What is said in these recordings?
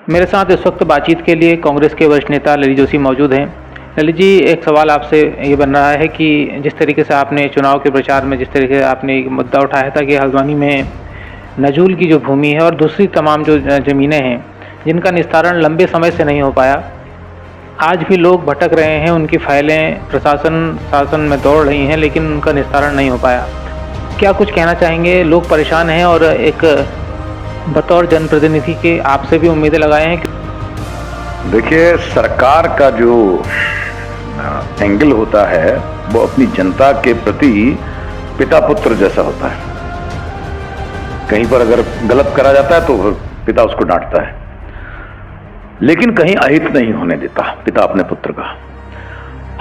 मेरे साथ इस वक्त बातचीत के लिए कांग्रेस के वरिष्ठ नेता ललित जोशी मौजूद हैं। ललित जी, एक सवाल आपसे ये बन रहा है कि जिस तरीके से आपने चुनाव के प्रचार में जिस तरीके से आपने एक मुद्दा उठाया था कि हल्द्वानी में नजूल की जो भूमि है और दूसरी तमाम जो ज़मीनें हैं जिनका निस्तारण लंबे समय से नहीं हो पाया, आज भी लोग भटक रहे हैं, उनकी फाइलें शासन में दौड़ रही हैं लेकिन उनका निस्तारण नहीं हो पाया। क्या कुछ कहना चाहेंगे? लोग परेशान हैं और एक बतौर जनप्रतिनिधि के आपसे भी उम्मीदें लगाए हैं। देखिए, सरकार का जो एंगल होता है वो अपनी जनता के प्रति पिता पुत्र जैसा होता है। कहीं पर अगर गलत करा जाता है तो पिता उसको डांटता है, लेकिन कहीं अहित नहीं होने देता पिता अपने पुत्र का।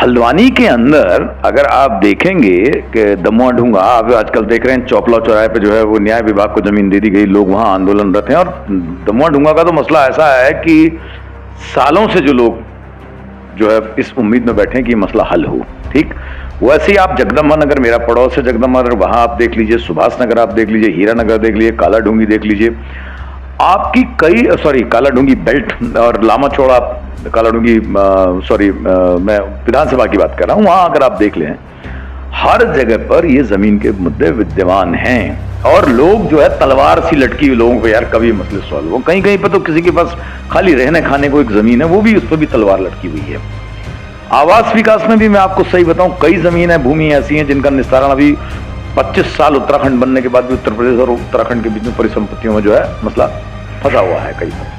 हल्द्वानी के अंदर अगर आप देखेंगे कि दमुआ ढूंगा, आप आजकल देख रहे हैं चौपला चौराहे पे जो है वो न्याय विभाग को जमीन दे दी गई, लोग वहां आंदोलनरत हैं। और दमुआ ढूंगा का तो मसला ऐसा है कि सालों से जो लोग जो है इस उम्मीद में बैठे हैं कि मसला हल हो। ठीक वैसे ही आप जगदम्बा नगर, मेरा पड़ोस है जगदम्बा नगर, वहां आप देख लीजिए, सुभाष नगर आप देख लीजिए, हीरा नगर देख लीजिए, काला ढूंगी देख लीजिए, आपकी काला ढूंगी बेल्ट और लामा चौड़ा काला ढूंगी, मैं विधानसभा की बात कर रहा हूं, वहां अगर आप देख लें हर जगह पर ये जमीन के मुद्दे विद्यमान हैं और लोग जो है तलवार सी लटकी हुई लोगों को यार कभी मसले सॉल्व हो। कहीं कहीं पर तो किसी के पास खाली रहने खाने को एक जमीन है, वो भी उस पर भी तलवार लटकी हुई है। आवास विकास में भी मैं आपको सही बताऊं, कई जमीन है, भूमि ऐसी है जिनका निस्तारण अभी 25 साल उत्तराखंड बनने के बाद भी उत्तर प्रदेश और उत्तराखंड के बीच में परिसंपत्तियों में जो है मसला फंसा हुआ है कई पर।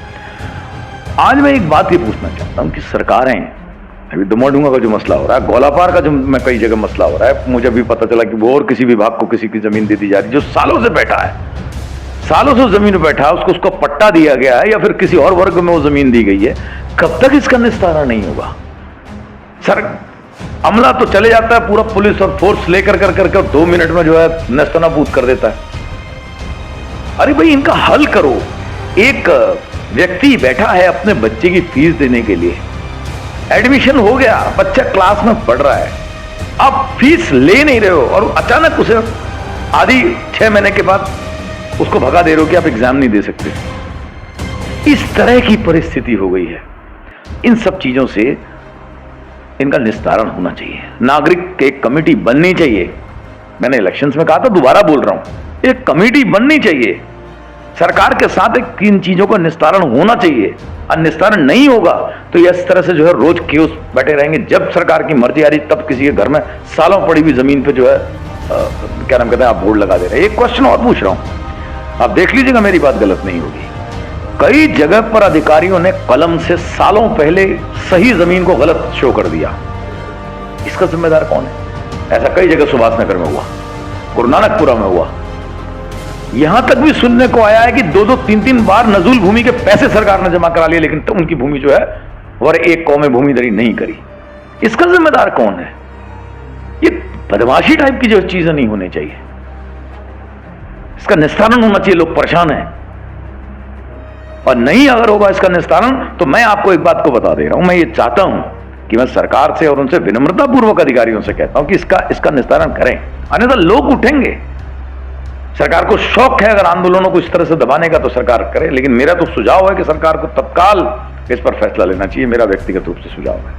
आज मैं एक बात ये पूछना चाहता हूं कि सरकारें, अभी दमुआ ढूंगा का जो मसला हो रहा है, गोलापार का जो मैं कई जगह मसला हो रहा है, मुझे भी पता चला कि वो और किसी विभाग को किसी की जमीन दे दी जा रही जो सालों से बैठा है, सालों से जमीन में बैठा है, उसको पट्टा दिया गया है या फिर किसी और वर्ग में वो जमीन दी गई है। कब तक इसका निस्तारण नहीं होगा? सर, अमला तो चले जाता है, पूरा पुलिस और फोर्स लेकर कर 2 मिनट में जो है नेस्तनाबूद कर देता है। अरे भाई, इनका हल करो। एक व्यक्ति बैठा है अपने बच्चे की फीस देने के लिए, एडमिशन हो गया, बच्चा क्लास में पढ़ रहा है, आप फीस ले नहीं रहे हो और अचानक उसे आधी 6 महीने के बाद उसको भगा दे रहे हो कि आप एग्जाम नहीं दे सकते। इस तरह की परिस्थिति हो गई है। इन सब चीजों से इनका निस्तारण होना चाहिए। नागरिक एक कमेटी बननी चाहिए। मैंने इलेक्शंस में कहा था, दोबारा बोल रहा हूं, एक कमेटी बननी चाहिए। सरकार के साथ इन चीजों का निस्तारण होना चाहिए। और निस्तारण नहीं होगा तो इस तरह से जो है रोज केस बैठे रहेंगे। जब सरकार की मर्जी आ रही तब किसी के घर में सालों पड़ी हुई जमीन पे जो है क्या नाम कहते हैं, आप बोर्ड लगा दे रहे हैं। एक क्वेश्चन और पूछ रहा हूं, आप देख लीजिएगा, मेरी बात गलत नहीं होगी। कई जगह पर अधिकारियों ने कलम से सालों पहले सही जमीन को गलत शो कर दिया। इसका जिम्मेदार कौन है? ऐसा कई जगह सुभाष नगर में हुआ, गुरु नानकपुरा में हुआ। यहां तक भी सुनने को आया है कि 2-2, 3-3 बार नजूल भूमि के पैसे सरकार ने जमा करा लिए, लेकिन तो उनकी भूमि जो है और एक कौम में भूमिदरी नहीं करी। इसका जिम्मेदार कौन है? ये बदमाशी टाइप की जो चीजें नहीं होनी चाहिए, इसका निस्तारण होना चाहिए। लोग परेशान हैं और नहीं अगर होगा इसका निस्तारण तो मैं आपको एक बात को बता दे रहा हूं, मैं ये चाहता हूं कि मैं सरकार से और उनसे विनम्रतापूर्वक अधिकारियों से कहता हूं कि इसका निस्तारण करें, अन्यथा लोग उठेंगे। सरकार को शौक है अगर आंदोलनों को इस तरह से दबाने का तो सरकार करे, लेकिन मेरा तो सुझाव है कि सरकार को तत्काल इस पर फैसला लेना चाहिए। मेरा व्यक्तिगत रूप से सुझाव है।